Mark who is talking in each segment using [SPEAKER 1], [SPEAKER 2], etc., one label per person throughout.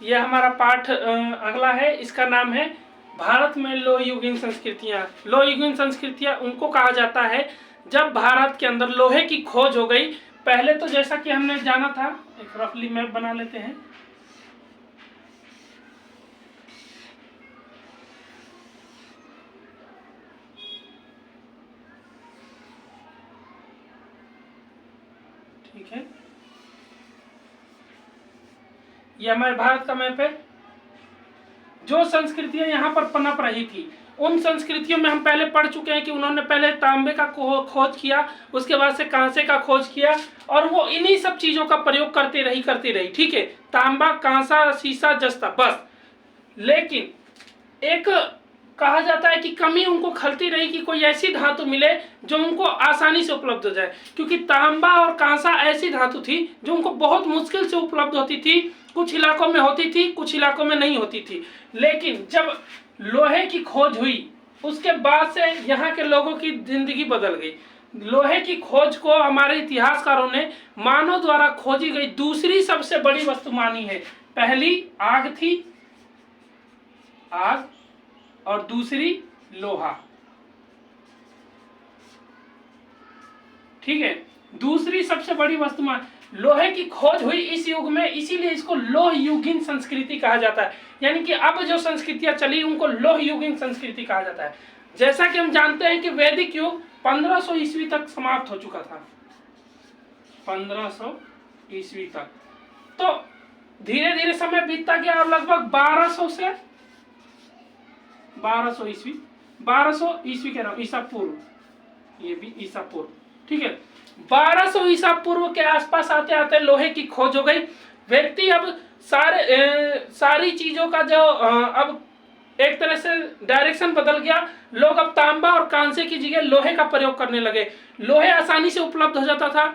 [SPEAKER 1] ये हमारा पाठ अगला है, इसका नाम है भारत में लोह युगीन संस्कृतियां। लोह युगीन संस्कृतियां उनको कहा जाता है जब भारत के अंदर लोहे की खोज हो गई। पहले तो जैसा कि हमने जाना था, एक रफली मैप बना लेते हैं। ठीक है, ये हमारे भारत का मैप है। जो संस्कृतियां यहाँ पर पनप रही थी, उन संस्कृतियों में हम पहले पढ़ चुके हैं कि उन्होंने पहले तांबे का खोज किया, उसके बाद से कांसे का खोज किया, और वो इन्हीं सब चीजों का प्रयोग करती रही। ठीक है, तांबा, कांसा, शीशा, जस्ता, बस। लेकिन एक कहा जाता है कि कमी उनको खलती रही कि कोई ऐसी धातु मिले जो उनको आसानी से उपलब्ध हो जाए, क्योंकि तांबा और कांसा ऐसी धातु थी जो उनको बहुत मुश्किल से उपलब्ध होती थी। कुछ इलाकों में होती थी, कुछ इलाकों में नहीं होती थी। लेकिन जब लोहे की खोज हुई, उसके बाद से यहाँ के लोगों की जिंदगी बदल गई। लोहे की खोज को हमारे इतिहासकारों ने मानव द्वारा खोजी गई दूसरी सबसे बड़ी वस्तु मानी है। पहली आग थी, आग, और दूसरी लोहा। ठीक है, दूसरी सबसे बड़ी वस्तु मान लोहे की खोज हुई इस युग में, इसीलिए इसको लोह युगीन संस्कृति कहा जाता है। यानी कि अब जो संस्कृतियां चली उनको लोह युगीन संस्कृति कहा जाता है। जैसा कि हम जानते हैं कि वैदिक युग 1500 ईस्वी तक समाप्त हो चुका था, 1500 ईस्वी तक। तो धीरे धीरे समय बीतता गया और लगभग 1200 ईस्वी, 1200 ईस्वी कह रहा हूं, ईसा पूर्व, ये भी ईसा पूर्व। ठीक है, 1200 ईसा पूर्व के आसपास आते आते लोहे की खोज हो गई। व्यक्ति अब सारी चीजों का जो अब एक तरह से डायरेक्शन बदल गया। लोग अब तांबा और कांसे की जगह लोहे का प्रयोग करने लगे। लोहे आसानी से उपलब्ध हो जाता था।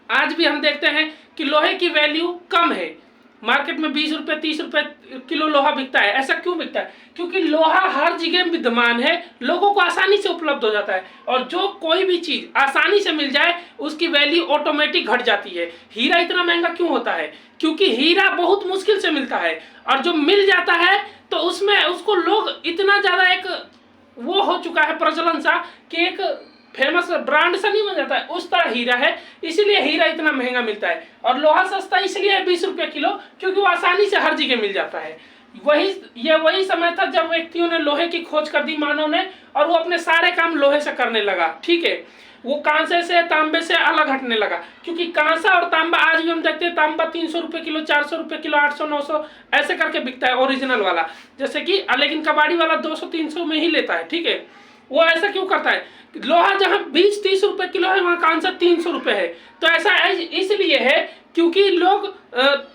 [SPEAKER 1] आज भी हम देखते हैं कि लोहे की वैल्यू कम है, मार्केट में 20 रुपए 30 रुपए किलो लोहा बिकता है। ऐसा क्यों बिकता है? क्योंकि लोहा हर जगह विद्यमान है, लोगों को आसानी से उपलब्ध हो जाता है, और जो कोई भी चीज आसानी से मिल जाए उसकी वैल्यू ऑटोमेटिक घट जाती है। हीरा इतना महंगा क्यों होता है? क्योंकि हीरा बहुत मुश्किल से मिलता है, और जो मिल जाता है तो उसमें उसको लोग इतना ज्यादा एक वो हो चुका है प्रचलन सा कि एक फेमस ब्रांड सा नहीं बन जाता है, उस तरह हीरा है। इसीलिए हीरा इतना महंगा मिलता है। और लोहा सस्ता इसलिए है 20 रुपए किलो, क्योंकि वो आसानी से हर जगह मिल जाता है। वही समय था जब व्यक्तियों ने लोहे की खोज कर दी, मानव ने, और वो अपने सारे काम लोहे से करने लगा। ठीक है, वो कांसे से तांबे से अलग हटने लगा, क्योंकि कांसा और तांबा आज भी हम देखते हैं, तांबा 300 रुपए किलो, 400 रुपए किलो, 800 900 ऐसे करके बिकता है ओरिजिनल वाला, जैसे कि, लेकिन कबाड़ी वाला 200-300 में ही लेता है। ठीक है, वो ऐसा क्यों करता है? लोहा जहां 20-30 रुपए किलो है, वहां कांसा 300 रुपए है। तो ऐसा इसलिए है क्योंकि लोग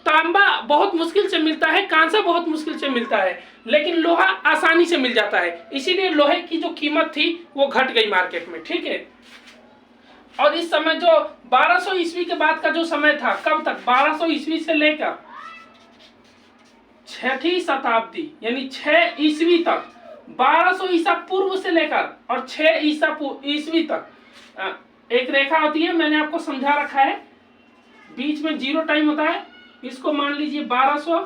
[SPEAKER 1] तांबा बहुत मुश्किल से मिलता है, कांसा बहुत मुश्किल से मिलता है, लेकिन लोहा आसानी से मिल जाता है। इसीलिए लोहे की जो कीमत थी वो घट गई मार्केट में। ठीक है, और इस समय जो 1200 ईस्वी के बाद का जो समय था, कब तक? 1200 ईस्वी से लेकर 6ठी शताब्दी यानी 6 ईस्वी तक, 1200 ईसा पूर्व से लेकर और 6 ईस्वी तक एक रेखा होती है, मैंने आपको समझा रखा है, बीच में 0 टाइम होता है। इसको मान लीजिए 1200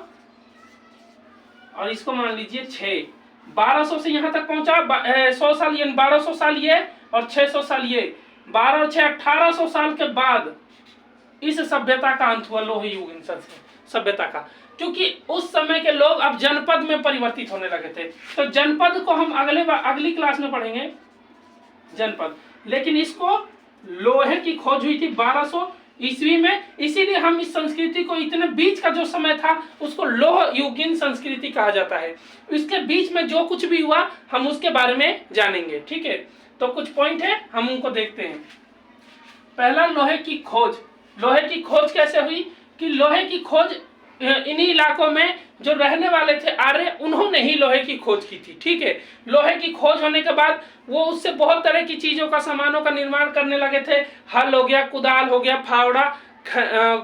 [SPEAKER 1] और इसको मान लीजिए 6। 1200 से यहां तक पहुंचा 100 साल, यानी 1200 साल ये और 600 साल ये, 12 और 6 1800 साल के बाद इस सभ्यता का अंत हुआ, लोह युगीन सभ्यता का। क्योंकि उस समय के लोग अब जनपद में परिवर्तित होने लगे थे। तो जनपद को हम अगली क्लास में पढ़ेंगे, जनपद। लेकिन इसको लोहे की खोज हुई थी 1200 ईस्वी में, इसीलिए हम इस संस्कृति को, इतने बीच का जो समय था उसको लोह युगीन संस्कृति कहा जाता है। इसके बीच में जो कुछ भी हुआ हम उसके बारे में जानेंगे। ठीक है, तो कुछ पॉइंट है, हम उनको देखते हैं। पहला, लोहे की खोज। लोहे की खोज कैसे हुई? कि लोहे की खोज इन्हीं इलाकों में जो रहने वाले थे आर्य, उन्होंने ही लोहे की खोज की थी। ठीक है, लोहे की खोज होने के बाद वो उससे बहुत तरह की चीजों का, सामानों का निर्माण करने लगे थे। हल हो गया, कुदाल हो गया, फावड़ा,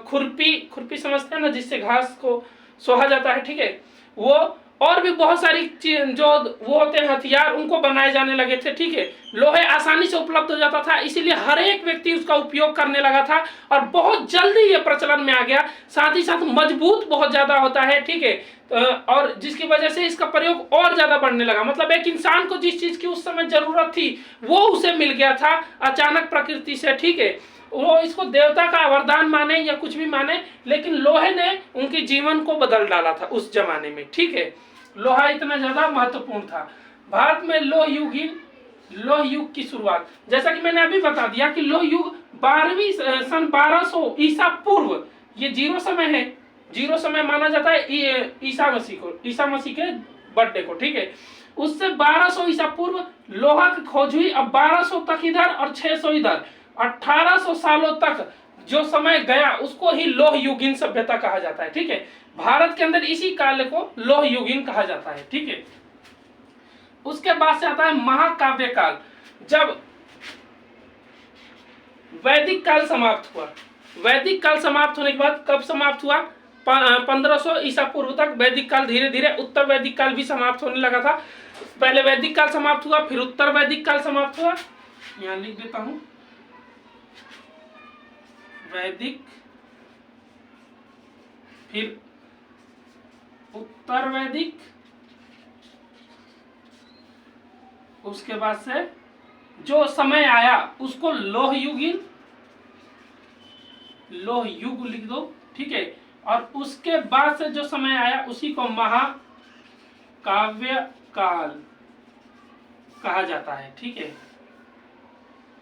[SPEAKER 1] खुरपी समझते हैं ना, जिससे घास को सोहा जाता है। ठीक है, वो, और भी बहुत सारी जो वो होते हैं हथियार उनको बनाए जाने लगे थे, ठीक है। लोहे आसानी से उपलब्ध हो जाता था, इसीलिए हर एक व्यक्ति उसका उपयोग करने लगा था और बहुत जल्दी ये प्रचलन में आ गया। साथ ही साथ मजबूत बहुत ज्यादा होता है, ठीक है, और जिसकी वजह से इसका प्रयोग और ज्यादा बढ़ने लगा। मतलब एक इंसान को जिस चीज की उस समय जरूरत थी वो उसे मिल गया था अचानक प्रकृति से, ठीक है। वो इसको देवता का वरदान माने या कुछ भी माने, लेकिन लोहे ने उनके जीवन को बदल डाला था उस जमाने में, ठीक है। लोहा इतना ज्यादा महत्वपूर्ण था। भारत में लोह युग की शुरुआत, जैसा कि मैंने अभी बता दिया कि लोह युग 12वीं सन 1200 ईसा पूर्व, ये जीरो समय है, जीरो समय माना जाता है ईसा मसीह के बर्थडे को, ठीक है। उससे 1200 ईसा पूर्व लोहा की खोज हुई। अब 1200 तक इधर और 600 इधर, 1800 सालों तक जो समय गया उसको ही लोह युगीन सभ्यता कहा जाता है, ठीक है। भारत के अंदर इसी काल को लोह युगीन कहा जाता है, ठीक है। उसके बाद से आता है महाकाव्य काल। जब वैदिक काल समाप्त हुआ, वैदिक काल समाप्त होने के बाद कब समाप्त हुआ? 1500 ईसा पूर्व तक वैदिक काल, धीरे धीरे उत्तर वैदिक काल भी समाप्त होने लगा था। पहले वैदिक काल समाप्त हुआ, फिर उत्तर वैदिक काल समाप्त हुआ। यहां लिख देता हूं, वैदिक, फिर उत्तर वैदिक, उसके बाद से जो समय आया उसको लोह युग लिख दो, ठीक है। और उसके बाद से जो समय आया उसी को महाकाव्य काल कहा जाता है, ठीक है।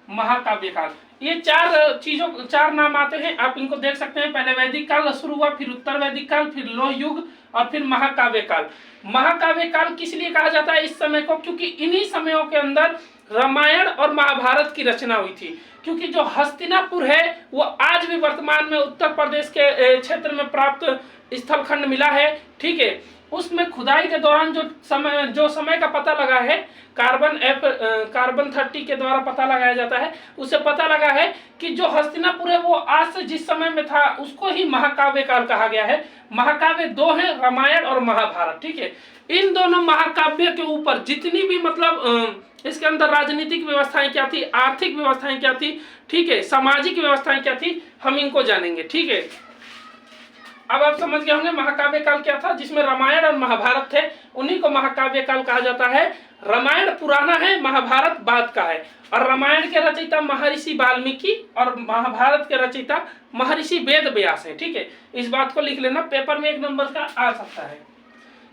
[SPEAKER 1] महाकाव्य काल, ये चार नाम आते हैं, आप इनको देख सकते हैं। पहले वैदिक काल शुरू हुआ, फिर उत्तर वैदिक काल, फिर लोह युग और फिर महाकाव्य काल। महाकाव्य काल किस लिए कहा जाता है इस समय को? क्योंकि इन्हीं समयों के अंदर रामायण और महाभारत की रचना हुई थी। क्योंकि जो हस्तिनापुर है वो आज भी वर्तमान में उत्तर प्रदेश के क्षेत्र में प्राप्त स्थलखंड मिला है, ठीक है। उसमें खुदाई के दौरान जो समय का पता लगा है, कार्बन 30 के द्वारा पता लगाया जाता है, उससे पता लगा है कि जो हस्तिनापुर है वो आज से जिस समय में था उसको ही महाकाव्य काल कहा गया है। महाकाव्य दो है, रामायण और महाभारत, ठीक है। इन दोनों महाकाव्य के ऊपर जितनी भी मतलब इसके अंदर राजनीतिक व्यवस्थाएं क्या थी, आर्थिक व्यवस्थाएं क्या थी, ठीक है, सामाजिक व्यवस्थाएं क्या थी, हम इनको जानेंगे, ठीक है। अब आप समझ गए होंगे महाकाव्य काल क्या था, जिसमें रामायण और महाभारत थे, उन्हीं को महाकाव्य काल कहा जाता है। रामायण पुराना है, महाभारत बाद का है। और रामायण के रचयिता महर्षि वाल्मीकि और महाभारत के रचयिता महर्षि वेद व्यास है, ठीक है। इस बात को लिख लेना, पेपर में 1 नंबर का आ सकता है।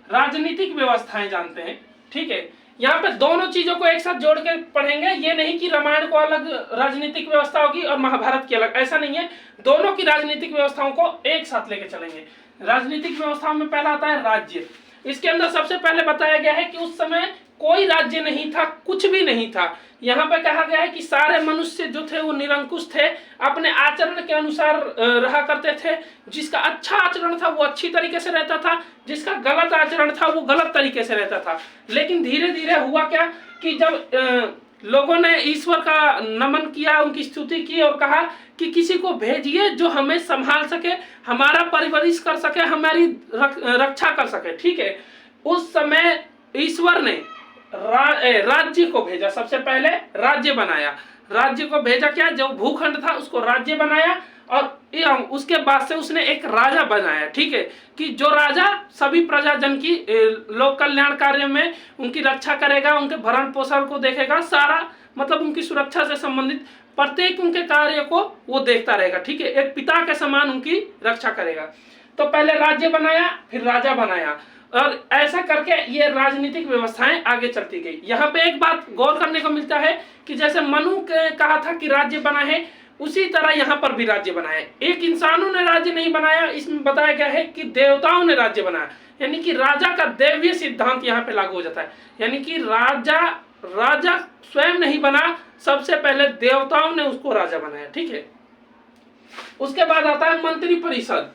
[SPEAKER 1] राजनीतिक व्यवस्थाएं जानते हैं, ठीक है। यहाँ पे दोनों चीजों को एक साथ जोड़ के पढ़ेंगे, ये नहीं कि रामायण को अलग राजनीतिक व्यवस्था होगी और महाभारत की अलग, ऐसा नहीं है। दोनों की राजनीतिक व्यवस्थाओं को एक साथ लेके चलेंगे। राजनीतिक व्यवस्थाओं में पहला आता है राज्य। इसके अंदर सबसे पहले बताया गया है कि उस समय कोई राज्य नहीं था, कुछ भी नहीं था। यहाँ पे कहा गया है कि सारे मनुष्य जो थे वो निरंकुश थे, अपने आचरण के अनुसार रहा करते थे। जिसका अच्छा आचरण था वो अच्छी तरीके से रहता था, जिसका गलत आचरण था वो गलत तरीके से रहता था। लेकिन धीरे धीरे हुआ क्या कि जब लोगों ने ईश्वर का नमन किया, उनकी स्तुति की और कहा कि किसी को भेजिए जो हमें संभाल सके, हमारा परवरिश कर सके, हमारी रक्षा कर सके, ठीक है। उस समय ईश्वर ने राज्य को भेजा, सबसे पहले राज्य बनाया। राज्य को भेजा क्या, जो भूखंड था उसको राज्य बनाया और उसके बाद से उसने एक राजा बनाया, ठीक है। कि जो राजा सभी प्रजाजन की लोक कल्याण कार्य में उनकी रक्षा करेगा, उनके भरण पोषण को देखेगा, सारा मतलब उनकी सुरक्षा से संबंधित प्रत्येक उनके कार्य को वो देखता रहेगा, ठीक है। एक पिता के समान उनकी रक्षा करेगा। तो पहले राज्य बनाया, फिर राजा बनाया, और ऐसा करके ये राजनीतिक व्यवस्थाएं आगे चलती गई। यहाँ पे एक बात गौर करने को मिलता है कि जैसे मनु के कहा था कि राज्य बना है, उसी तरह यहाँ पर भी राज्य बनाया है। एक इंसानों ने राज्य नहीं बनाया, इसमें बताया गया है कि देवताओं ने राज्य बनाया। यानी कि राजा का दैवीय सिद्धांत यहाँ पे लागू हो जाता है। यानी कि राजा स्वयं नहीं बना, सबसे पहले देवताओं ने उसको राजा बनाया, ठीक है। उसके बाद आता है मंत्री परिषद।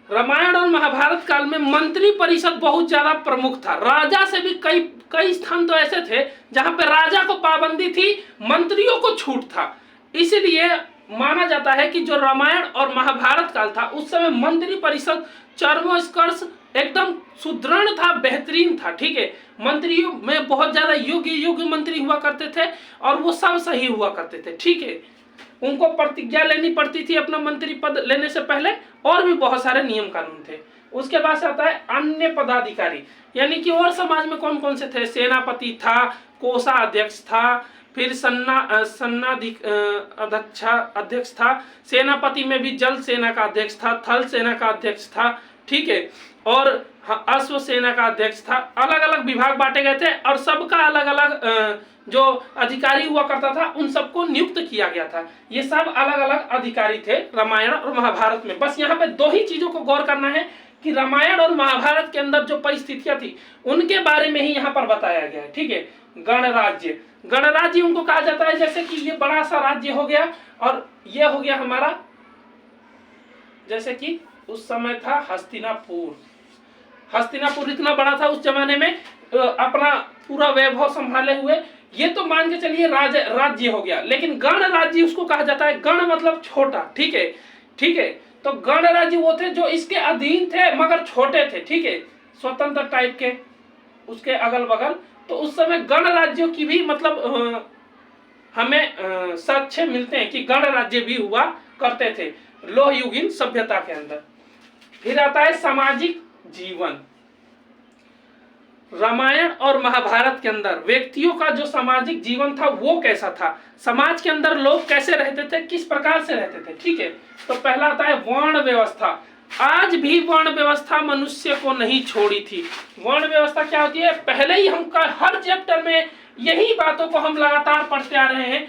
[SPEAKER 1] रामायण और महाभारत काल में मंत्री परिषद बहुत ज्यादा प्रमुख था। राजा से भी कई स्थान तो ऐसे थे जहां पे राजा को पाबंदी थी, मंत्रियों को छूट था। इसलिए माना जाता है कि जो रामायण और महाभारत काल था उस समय मंत्री परिषद चरमोत्कर्ष एकदम सुदृढ़ था, बेहतरीन था। ठीक है, मंत्रियों में बहुत ज्यादा योग्य योग्य मंत्री हुआ करते थे और वो सब सही हुआ करते थे। ठीक है, उनको प्रतिज्ञा लेनी पड़ती थी अपना मंत्री पद लेने से पहले, और भी बहुत सारे नियम कानून थे। उसके बाद से आता है अन्य पदाधिकारी, यानी कि और समाज में कौन कौन से थे। सेनापति था, कोषाध्यक्ष था, फिर अध्यक्ष था। सेनापति में भी जल सेना का अध्यक्ष था, थल सेना का अध्यक्ष था। ठीक है, और अश्व सेना का अध्यक्ष था। अलग अलग विभाग बांटे गए थे और सबका अलग अलग जो अधिकारी हुआ करता था उन सबको नियुक्त किया गया था। ये सब अलग अलग अधिकारी थे रामायण और महाभारत में। बस यहाँ पे दो ही चीजों को गौर करना है कि रामायण और महाभारत के अंदर जो परिस्थितियां थी उनके बारे में ही यहाँ पर बताया गया है। ठीक है, गणराज्य, गणराज्य उनको कहा जाता है जैसे कि ये बड़ा सा राज्य हो गया और ये हो गया हमारा, जैसे कि उस समय था हस्तिनापुर। हस्तिनापुर इतना बड़ा था उस जमाने में, अपना पूरा वैभव संभाले हुए। ये तो मान के चलिए राज्य हो गया, लेकिन गणराज्य उसको कहा जाता है। गण मतलब छोटा। ठीक है, ठीक है, तो गणराज्य वो थे जो इसके अधीन थे मगर छोटे थे। ठीक है, स्वतंत्र टाइप के उसके अगल बगल। तो उस समय गणराज्यों की भी मतलब हमें साक्ष्य मिलते हैं कि गणराज्य भी हुआ करते थे लोह युगीन सभ्यता के अंदर। फिर आता है सामाजिक जीवन। रामायण और महाभारत के अंदर व्यक्तियों का जो सामाजिक जीवन था वो कैसा था, समाज के अंदर लोग कैसे रहते थे, किस प्रकार से रहते थे। ठीक है, तो पहला आता है वर्ण व्यवस्था। आज भी वर्ण व्यवस्था मनुष्य को नहीं छोड़ी थी। वर्ण व्यवस्था क्या होती है, पहले ही हम हर चैप्टर में यही बातों को हम लगातार पढ़ते आ रहे हैं।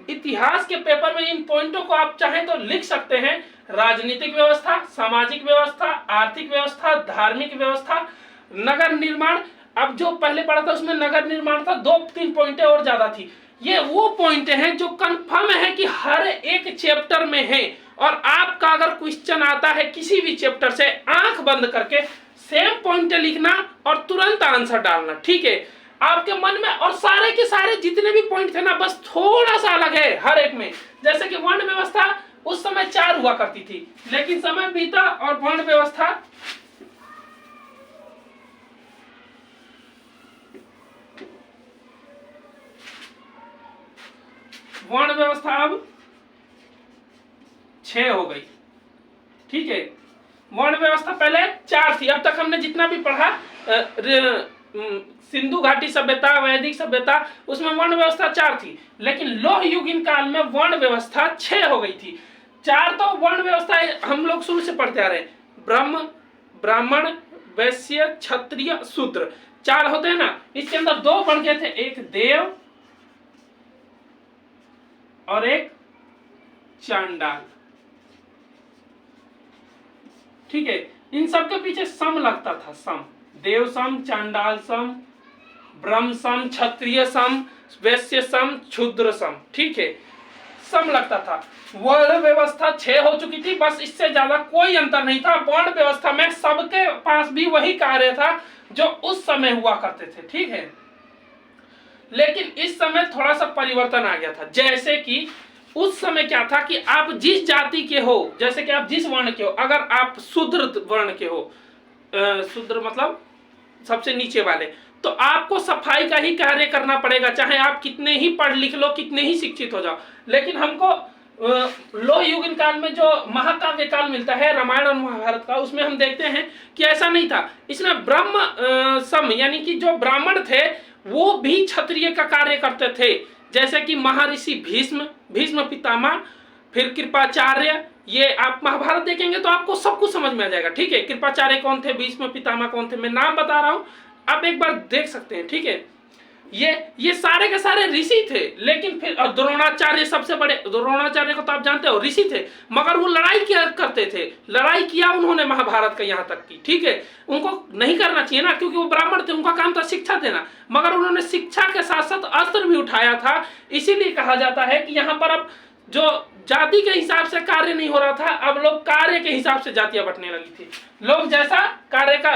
[SPEAKER 1] इतिहास के पेपर में इन पॉइंटों को आप चाहें तो लिख सकते हैं। राजनीतिक व्यवस्था, सामाजिक व्यवस्था, आर्थिक व्यवस्था, धार्मिक व्यवस्था, नगर निर्माण। अब जो पहले पढ़ा था उसमें नगर निर्माण था, 2-3 पॉइंटें और ज्यादा थी। ये वो पॉइंटें हैं जो कंफर्म है कि हर एक चैप्टर में है, और आपका अगर क्वेश्चन आता है किसी भी चैप्टर से, आंख बंद करके सेम पॉइंट लिखना और तुरंत आंसर डालना। ठीक है, आपके मन में, और सारे के सारे जितने भी पॉइंट थे ना, बस थोड़ा सा अलग है हर एक में। जैसे कि वर्ण व्यवस्था उस समय 4 हुआ करती थी, लेकिन समय बीता और वर्ण व्यवस्था अब 6 हो गई। ठीक है, वर्ण व्यवस्था पहले 4 थी। अब तक हमने जितना भी पढ़ा सिंधु घाटी सभ्यता, वैदिक सभ्यता, उसमें वर्ण व्यवस्था 4 थी, लेकिन लोह युगीन काल में वर्ण व्यवस्था 6 हो गई थी। 4 तो वर्ण व्यवस्था हम लोग शुरू से पढ़ते आ रहे हैं। ब्राह्मण, वैश्य, क्षत्रिय, शूद्र, 4 होते हैं ना। इसके अंदर 2 बढ़ गए थे, एक देव और एक चांडाल। ठीक है, इन सब के पीछे सम लगता था। सम, देव सम, चांडाल सम, ब्रह्म सम, क्षत्रिय सम, वैश्य सम, शूद्र सम। ठीक है, सम लगता था। वर्ण व्यवस्था 6 हो चुकी थी, बस इससे ज्यादा कोई अंतर नहीं था। वर्ण व्यवस्था में सबके पास भी वही कार्य था जो उस समय हुआ करते थे। ठीक है, लेकिन इस समय थोड़ा सा परिवर्तन आ गया था। जैसे कि उस समय क्या था कि आप जिस जाति के हो, जैसे कि आप जिस वर्ण के हो, अगर आप शूद्र वर्ण के हो, शूद्र मतलब सबसे नीचे वाले, तो आपको सफाई का ही कार्य करना पड़ेगा, चाहे आप कितने ही पढ़ लिख लो, कितने ही शिक्षित हो जाओ। लेकिन हमको लोह युगीन काल में जो महाकाव्य काल मिलता है रामायण और महाभारत का, उसमें हम देखते हैं कि ऐसा नहीं था। इसमें ब्रह्म सम, यानी कि जो ब्राह्मण थे वो भी क्षत्रिय का कार्य करते थे। जैसे कि महर्षि भीष्म पितामह, फिर कृपाचार्य। ये आप महाभारत देखेंगे तो आपको सब कुछ समझ में आ जाएगा। ठीक है, कृपाचार्य कौन थे, भीष्म पितामह कौन थे, मैं नाम बता रहा हूं, आप एक बार देख सकते हैं। ठीक है, ये सारे के सारे ऋषि थे। लेकिन फिर द्रोणाचार्य सबसे बड़े, द्रोणाचार्य को तो आप जानते हो ऋषि थे, मगर वो लड़ाई किया करते थे। लड़ाई किया उन्होंने महाभारत का यहाँ तक की। ठीक है, उनको नहीं करना चाहिए ना, क्योंकि वो ब्राह्मण थे, उनका काम था शिक्षा देना, मगर उन्होंने शिक्षा के साथ साथ अस्त्र भी उठाया था। इसीलिए कहा जाता है कि यहाँ पर अब जो जाति के हिसाब से कार्य नहीं हो रहा था, अब लोग कार्य के हिसाब से जातियां बंटने लगी थी। लोग जैसा कार्य का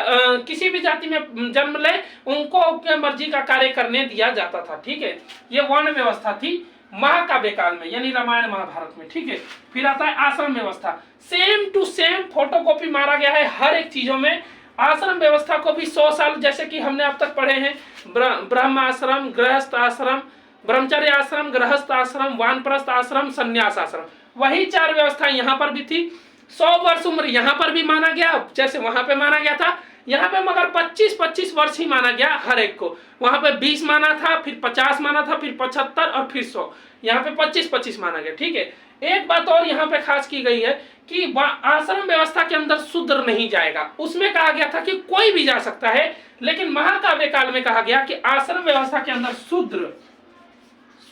[SPEAKER 1] किसी भी जाति में जन्म ले, उनको अपनी मर्जी का कार्य करने दिया जाता था। ठीक है, ये वर्ण व्यवस्था थी। महाकाव्य काल में यानी रामायण महाभारत में, ठीक है। फिर आता है आश्रम व्यवस्था, सेम टू सेम फोटोकॉपी मारा गया है हर एक चीजों में। आश्रम व्यवस्था को भी 100 साल जैसे कि हमने अब तक पढ़े हैं, ब्रह्म आश्रम, गृहस्थ आश्रम, ब्रह्मचर्य आश्रम, गृहस्थ आश्रम, वानप्रस्थ आश्रम, संन्यास आश्रम, वही 4 व्यवस्थाएं यहाँ पर भी थी। 100 वर्ष उम्र यहाँ पर भी माना गया जैसे वहां पे माना गया था, यहाँ पे मगर 25-25 वर्ष ही माना गया हर एक को। वहां पे 20 माना था, फिर 50 माना था, फिर 75 और फिर 100, यहाँ पे 25-25 माना गया, ठीक है। एक बात और यहाँ पे खास की गई है कि आश्रम व्यवस्था के अंदर शूद्र नहीं जाएगा। उसमें कहा गया था कि कोई भी जा सकता है, लेकिन महाकाव्य काल में कहा गया कि आश्रम व्यवस्था के अंदर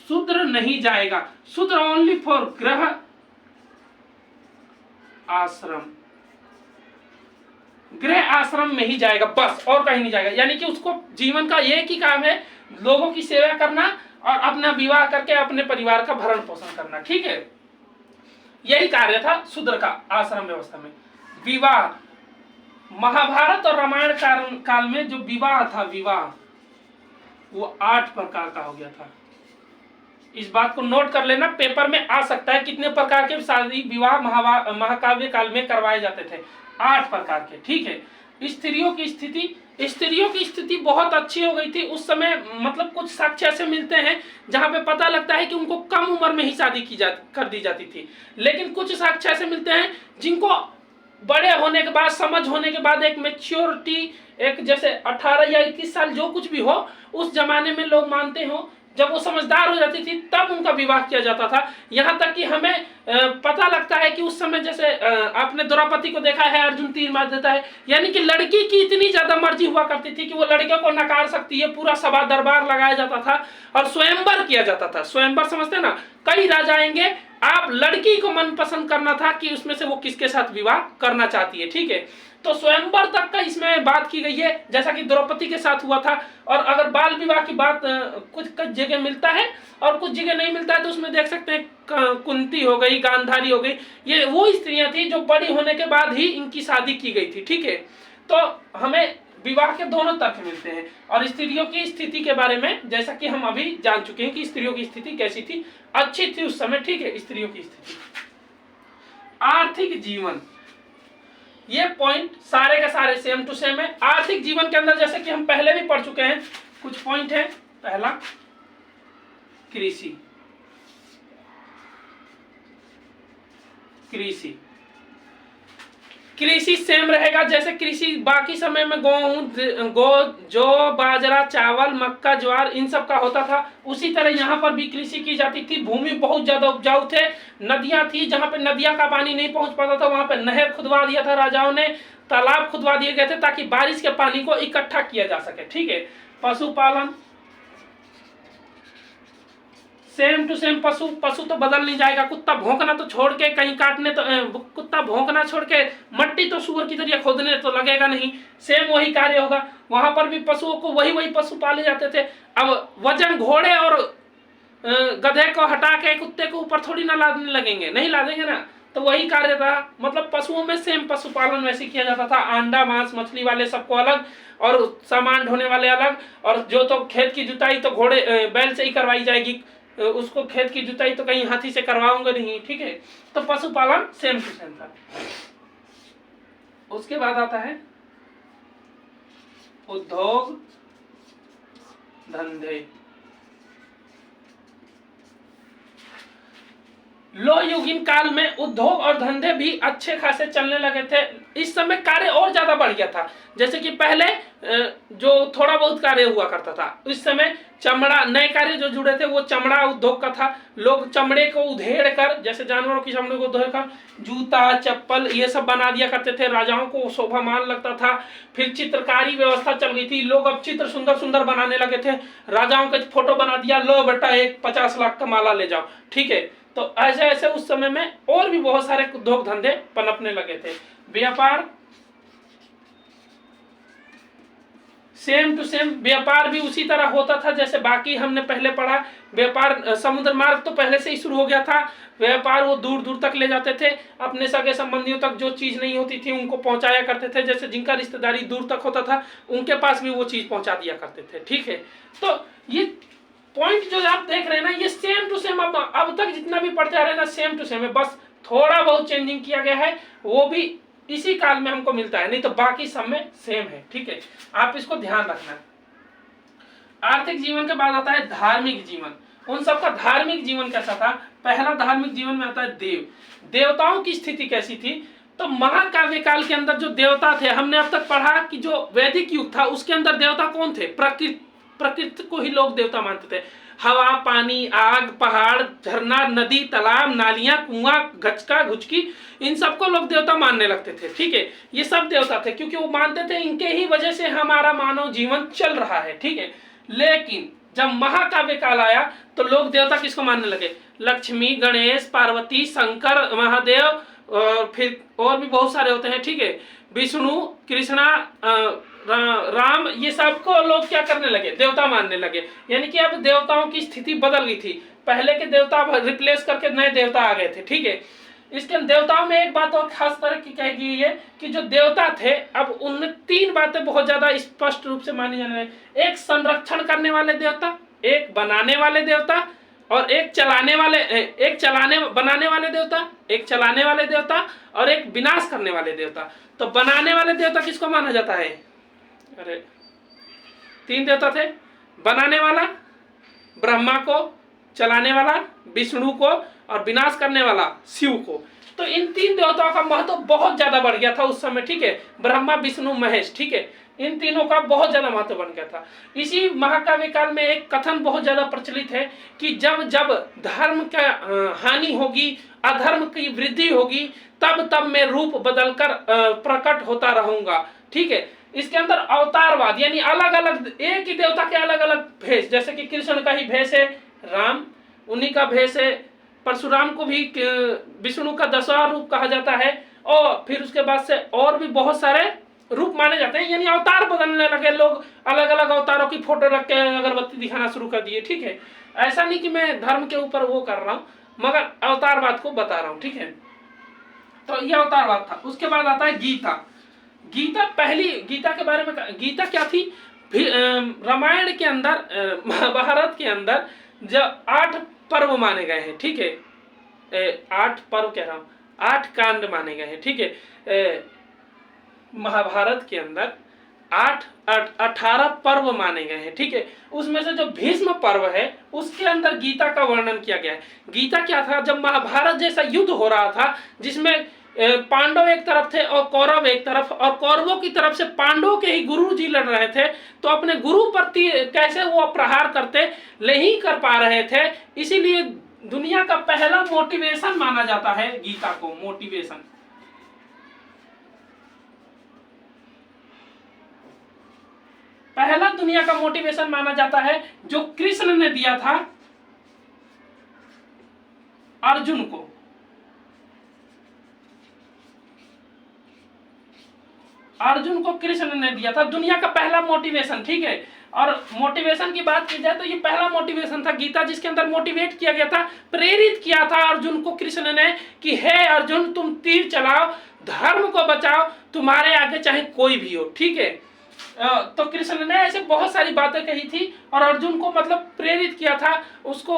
[SPEAKER 1] शूद्र नहीं जाएगा। शूद्र ओनली फॉर गृह आश्रम, गृह आश्रम में ही जाएगा बस, और कहीं नहीं जाएगा। यानी कि उसको जीवन का एक ही काम है, लोगों की सेवा करना और अपना विवाह करके अपने परिवार का भरण पोषण करना, ठीक है। यही कार्य था शूद्र का आश्रम व्यवस्था में। विवाह, महाभारत और रामायण काल में जो विवाह था, विवाह वो 8 प्रकार का हो गया था। इस बात को नोट कर लेना, पेपर में आ सकता है कितने प्रकार के शादी विवाह महाकाव्य काल में करवाए जाते थे। 8 प्रकार के, ठीक है। स्त्रियों की स्थिति बहुत अच्छी हो गई थी उस समय। मतलब कुछ साक्ष्य ऐसे मिलते हैं जहां पे पता लगता है कि उनको कम उम्र में ही शादी कर दी जाती थी, लेकिन कुछ साक्ष्य ऐसे मिलते हैं जिनको बड़े होने के बाद, समझ होने के बाद, एक मैच्योरिटी, एक जैसे 18 या 21 साल जो कुछ भी हो, उस जमाने में लोग मानते हो जब वो समझदार हो जाती थी तब उनका विवाह किया जाता था। यहाँ तक कि हमें पता लगता है कि उस समय जैसे आपने द्रौपदी को देखा है, अर्जुन तीर मार देता है, यानी कि लड़की की इतनी ज्यादा मर्जी हुआ करती थी कि वो लड़कियों को नकार सकती है। पूरा सभा दरबार लगाया जाता था और स्वयंवर किया जाता था। स्वयंवर समझते ना, कई राजा आएंगे, आप लड़की को मनपसंद करना था कि उसमें से वो किसके साथ विवाह करना चाहती है, ठीक है। तो स्वयंवर तक का इसमें बात की गई है, जैसा कि द्रौपदी के साथ हुआ था। और अगर बाल विवाह की बात कुछ जगह मिलता है और कुछ जगह नहीं मिलता है, तो उसमें देख सकते हैं कुंती हो गई, गांधारी हो गई, ये वो स्त्रियां थी जो बड़ी होने के बाद ही इनकी शादी की गई थी, ठीक है। तो हमें विवाह के दोनों तथ्य मिलते हैं। और स्त्रियों की स्थिति के बारे में जैसा कि हम अभी जान चुके हैं कि स्त्रियों की स्थिति कैसी थी, अच्छी थी उस समय, ठीक है। स्त्रियों की स्थिति, आर्थिक जीवन, ये पॉइंट सारे के सारे सेम टू सेम है। आर्थिक जीवन के अंदर जैसे कि हम पहले भी पढ़ चुके हैं, कुछ पॉइंट है। पहला, कृषि, कृषि सेम रहेगा। जैसे कृषि बाकी समय में जौ, बाजरा, चावल, मक्का, ज्वार, इन सब का होता था, उसी तरह यहाँ पर भी कृषि की जाती थी। भूमि बहुत ज्यादा उपजाऊ थे, नदियां थी, जहाँ पे नदियां का पानी नहीं पहुंच पाता था वहां पे नहर खुदवा दिया था राजाओं ने, तालाब खुदवा दिए गए थे ताकि बारिश के पानी को इकट्ठा किया जा सके, ठीक है। पशुपालन, सेम टू सेम। पशु तो बदल नहीं जाएगा। कुत्ता भौंकना तो छोड़ के कहीं काटने तो कुत्ता भौंकना छोड़ के मट्टी तो सुअर की तरह खोदने तो लगेगा नहीं, सेम वही कार्य होगा। वहां पर भी पशुओं को वही पशु पाले जाते थे। अब वजन घोड़े और गधे को हटा के कुत्ते को ऊपर थोड़ी ना लादने लगेंगे, नहीं लादेंगे ना, तो वही कार्य था। मतलब पशुओं में सेम पशुपालन वैसे किया जाता था। अंडा, मांस, मछली वाले सबको अलग और सामान ढोने वाले अलग, और जो तो खेत की जुताई तो बैल से ही करवाई जाएगी, उसको खेत की जुताई तो कहीं हाथी से करवाऊंगा नहीं, ठीक है। तो पशुपालन सेम टू सेम था। उसके बाद आता है उद्योग धंधे। लो युगीन काल में उद्योग और धंधे भी अच्छे खासे चलने लगे थे। इस समय कार्य और ज्यादा बढ़ गया था। जैसे कि पहले जो थोड़ा बहुत कार्य हुआ करता था, इस समय चमड़ा, नए कार्य जो जुड़े थे वो चमड़ा उद्योग का था। लोग चमड़े को उधेड़ कर, जैसे जानवरों की चमड़े को उधेड़ कर जूता, चप्पल ये सब बना दिया करते थे। राजाओं को शोभामान लगता था। फिर चित्रकारी व्यवस्था चल गई थी। लोग अब चित्र सुंदर सुंदर बनाने लगे थे। राजाओं के फोटो बना दिया, लो बेटा एक 50 लाख का माला ले जाओ, ठीक है। तो ऐसे ऐसे उस समय में और भी बहुत सारे उद्योग धंधे पनपने लगे थे। व्यापार, सेम टू सेम व्यापार भी उसी तरह होता था जैसे बाकी हमने पहले पढ़ा। व्यापार, समुद्र मार्ग तो पहले से ही शुरू हो गया था। व्यापार वो दूर दूर तक ले जाते थे, अपने सगे संबंधियों तक जो चीज नहीं होती थी उनको पहुंचाया करते थे। जैसे जिनका रिश्तेदारी दूर तक होता था उनके पास भी वो चीज पहुंचा दिया करते थे, ठीक है। तो ये पॉइंट जो आप देख रहे हैं ना, ये सेम टू सेम अब तक जितना भी पढ़ते आ रहे हैं ना, सेम टू सेम है, बस थोड़ा बहुत चेंजिंग किया गया है, वो भी इसी काल में हमको मिलता है, नहीं तो बाकी सब में सेम है। ठीक है, आप इसको ध्यान रखना। आर्थिक जीवन के बाद आता है धार्मिक जीवन। उन सबका धार्मिक जीवन कैसा था? पहला धार्मिक जीवन में आता है देवताओं की स्थिति कैसी थी? तो महाकाव्य काल के अंदर जो देवता थे, हमने अब तक पढ़ा कि जो वैदिक युग था उसके अंदर देवता कौन थे? प्रकृति को ही लोग देवता मानते थे। हवा, पानी, आग, पहाड़, झरना, नदी, तालाब, नालियां, कुआं, गचका, घुचकी, इन सबको लोग देवता मानने लगते थे। ठीक है, ये सब देवता थे क्योंकि वो मानते थे इनके ही वजह से हमारा मानव जीवन चल रहा है। ठीक है, लेकिन जब महाकाव्य काल आया तो लोग देवता किसको मानने लगे? लक्ष्मी, गणेश, पार्वती, शंकर, महादेव, और फिर और भी बहुत सारे होते हैं। ठीक है, विष्णु, कृष्णा, राम, ये सबको लोग क्या करने लगे? देवता मानने लगे। यानी कि अब देवताओं की स्थिति बदल गई थी, पहले के देवता रिप्लेस करके नए देवता आ गए थे। ठीक है, इसके देवताओं में एक बात और खास तरह की कही गई है कि जो देवता थे, अब उनमें तीन बातें बहुत ज्यादा स्पष्ट रूप से मानी जाने लगी। एक संरक्षण करने वाले देवता, एक बनाने वाले देवता, और एक बनाने वाले देवता, एक चलाने वाले देवता, और एक विनाश करने वाले देवता। तो बनाने वाले देवता किसको माना जाता है? अरे, तीन देवता थे, बनाने वाला ब्रह्मा को, चलाने वाला विष्णु को, और विनाश करने वाला शिव को। तो इन तीन देवताओं का महत्व बहुत ज्यादा बढ़ गया था उस समय। ठीक है, ब्रह्मा, विष्णु, महेश। ठीक है, इन तीनों का बहुत ज्यादा महत्व बन गया था। इसी महाकाव्य काल में एक कथन बहुत ज्यादा प्रचलित है कि जब जब धर्म का हानि होगी, अधर्म की वृद्धि होगी, तब तब मैं रूप बदलकर प्रकट होता रहूंगा। ठीक है, इसके अंदर अवतारवाद, यानी अलग अलग एक ही देवता के अलग अलग भेष, जैसे कि कृष्ण का ही भेष है राम, उन्हीं का भेष है परशुराम को भी विष्णु का 10वां रूप कहा जाता है, और फिर उसके बाद से और भी बहुत सारे रूप माने जाते हैं। यानी अवतार बदलने लगे लोग, अलग अलग अवतारों की फोटो रख के अगरबत्ती दिखाना शुरू कर दिए। ठीक है, ऐसा नहीं कि मैं धर्म के ऊपर वो कर रहा हूँ, मगर अवतारवाद को बता रहा हूँ। ठीक है, तो ये अवतारवाद था। उसके बाद आता है गीता। गीता, पहली गीता के बारे में, गीता क्या थी? रामायण के अंदर, महाभारत के अंदर जो 8 पर्व माने गए हैं। ठीक है, 8 पर्व कह रहा हूँ, 8 कांड माने गए हैं। ठीक है, महाभारत के अंदर 18 पर्व माने गए हैं। ठीक है, उसमें से जो भीष्म पर्व है उसके अंदर गीता का वर्णन किया गया है। गीता क्या था? जब महाभारत जैसा युद्ध हो रहा था जिसमें पांडव एक तरफ थे और कौरव एक तरफ, और कौरवों की तरफ से पांडवों के ही गुरु जी लड़ रहे थे, तो अपने गुरु पर कैसे वो प्रहार करते नहीं कर पा रहे थे। इसीलिए दुनिया का पहला मोटिवेशन माना जाता है गीता को। मोटिवेशन, पहला दुनिया का मोटिवेशन माना जाता है जो कृष्ण ने दिया था अर्जुन को। अर्जुन को कृष्ण ने दिया था दुनिया का पहला मोटिवेशन। ठीक है, और मोटिवेशन की बात की जाए तो ये पहला मोटिवेशन था गीता, जिसके अंदर मोटिवेट किया गया था, प्रेरित किया था अर्जुन को कृष्ण ने कि हे अर्जुन, तुम तीर चलाओ, धर्म को बचाओ, तुम्हारे आगे चाहे कोई भी हो। ठीक है, तो कृष्ण ने ऐसे बहुत सारी बातें कही थी और अर्जुन को मतलब प्रेरित किया था, उसको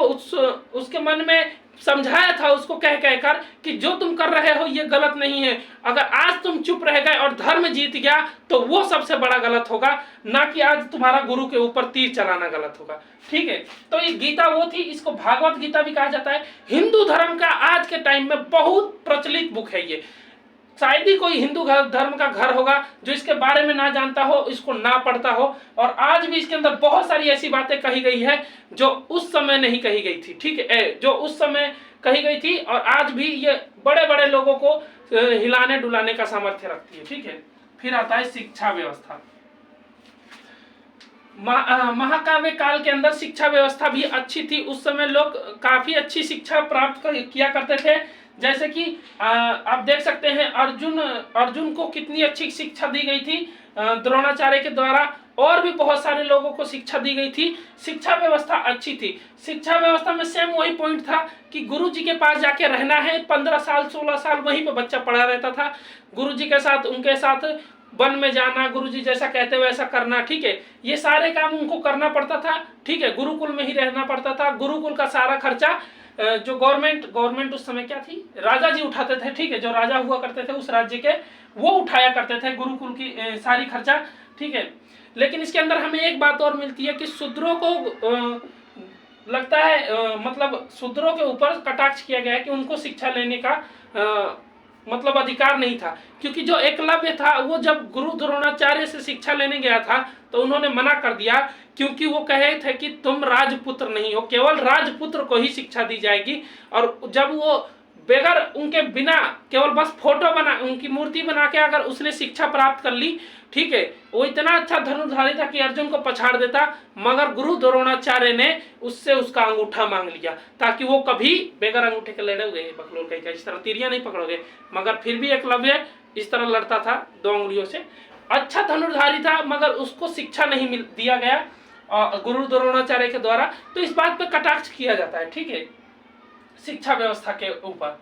[SPEAKER 1] उसके मन में समझाया था, उसको कह कहकर कि जो तुम कर रहे हो ये गलत नहीं है। अगर आज तुम चुप रह गए और धर्म जीत गया तो वो सबसे बड़ा गलत होगा, ना कि आज तुम्हारा गुरु के ऊपर तीर चलाना गलत होगा। ठीक है, तो ये गीता वो थी, इसको भागवत गीता भी कहा जाता है। हिंदू धर्म का आज के टाइम में बहुत प्रचलित बुक है ये। शायद ही कोई हिंदू धर्म का घर होगा जो इसके बारे में ना जानता हो, इसको ना पढ़ता हो। और आज भी इसके अंदर बहुत सारी ऐसी बातें कही गई है जो उस समय नहीं कही गई थी। ठीक है, जो उस समय कही गई थी और आज भी ये बड़े बड़े लोगों को हिलाने डुलाने का सामर्थ्य रखती है। ठीक है, फिर आता है शिक्षा व्यवस्था। महाकाव्य काल के अंदर शिक्षा व्यवस्था भी अच्छी थी। उस समय लोग काफी अच्छी शिक्षा प्राप्त किया करते थे। जैसे कि आप देख सकते हैं अर्जुन को कितनी अच्छी शिक्षा दी गई थी द्रोणाचार्य के द्वारा, और भी बहुत सारे लोगों को शिक्षा दी गई थी। शिक्षा व्यवस्था अच्छी थी। शिक्षा व्यवस्था में सेम वही पॉइंट था कि गुरु जी के पास जाके रहना है, 15 साल 16 साल वहीं पे बच्चा पढ़ा रहता था। गुरु जी के साथ, उनके साथ वन में जाना, गुरुजी जैसा कहते वैसा करना, ठीक है, ये सारे काम उनको करना पड़ता था, ठीक है, गुरुकुल में ही रहना पड़ता था। गुरुकुल का सारा खर्चा जो गवर्नमेंट उस समय क्या थी, राजा जी उठाते थे, ठीक है, जो राजा हुआ करते थे उस राज्य के, वो उठाया करते थे गुरुकुल की सारी खर्चा, ठीक है। लेकिन इसके अंदर हमें एक बात और मिलती है कि शूद्रों को लगता है मतलब शूद्रों के ऊपर कटाक्ष किया गया है कि उनको शिक्षा लेने का मतलब अधिकार नहीं था, क्योंकि जो एकलव्य था वो जब गुरु द्रोणाचार्य से शिक्षा लेने गया था तो उन्होंने मना कर दिया, क्योंकि वो कहे थे कि तुम राजपुत्र नहीं हो, केवल राजपुत्र को ही शिक्षा दी जाएगी। और जब वो बगैर उनके बिना केवल बस फोटो बना, उनकी मूर्ति बना के अगर उसने शिक्षा प्राप्त कर ली, ठीक है, वो इतना अच्छा धनुर्धारी था कि अर्जुन को पछाड़ देता, मगर गुरु द्रोणाचार्य ने उससे उसका अंगूठा मांग लिया ताकि वो कभी बगैर अंगूठे के लड़ोगे बकलोल का इस तरह तीरिया नहीं पकड़ोगे। मगर फिर भी एकलव्य इस तरह लड़ता था 2 उंगलियों से, अच्छा धनुर्धारी था, मगर उसको शिक्षा नहीं दिया गया गुरु द्रोणाचार्य के द्वारा। तो इस बात पर कटाक्ष किया जाता है, ठीक है, शिक्षा व्यवस्था के ऊपर।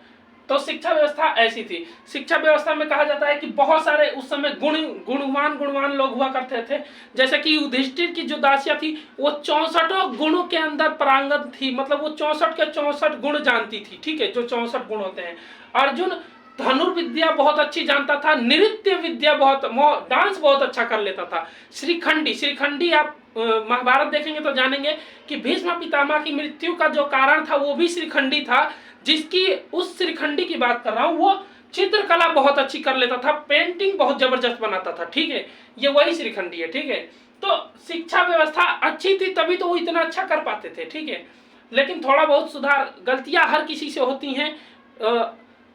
[SPEAKER 1] तो शिक्षा व्यवस्था ऐसी थी। शिक्षा व्यवस्था में कहा जाता है कि बहुत सारे उस समय गुणवान लोग हुआ करते थे, जैसे कि युधिष्ठिर की जो दासियां थी वो 64 गुणों के अंदर पारंगत थी, मतलब वो 64 के 64 गुण जानती थी, ठीक है, जो 64 गुण होते हैं। अर्जुन धनुर्विद्या बहुत अच्छी जानता था, नृत्य विद्या डांस बहुत अच्छा कर लेता था। श्रीखंडी आप महाभारत देखेंगे तो जानेंगे कि भीष्म पितामह की मृत्यु का जो कारण था वो भी श्रीखंडी था, जिसकी उस श्रीखंडी की बात कर रहा हूं। वो चित्रकला बहुत अच्छी कर लेता था, पेंटिंग बहुत जबरदस्त बनाता था, ठीक है, ये वही श्रीखंडी है, ठीक है। तो शिक्षा व्यवस्था अच्छी थी तभी तो वो इतना अच्छा कर पाते थे, ठीक है। लेकिन थोड़ा बहुत सुधार, गलतियां हर किसी से होती हैं,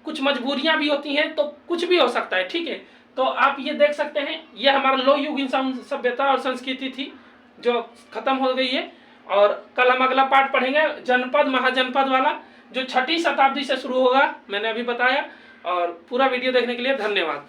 [SPEAKER 1] कुछ मजबूरियां भी होती हैं, तो कुछ भी हो सकता है, ठीक है। तो आप ये देख सकते हैं, ये हमारा लो युग इंसान सभ्यता और संस्कृति थी जो खत्म हो गई है। और कल हम अगला पार्ट पढ़ेंगे जनपद महाजनपद वाला, जो 6ठी शताब्दी से शुरू होगा, मैंने अभी बताया। और पूरा वीडियो देखने के लिए धन्यवाद।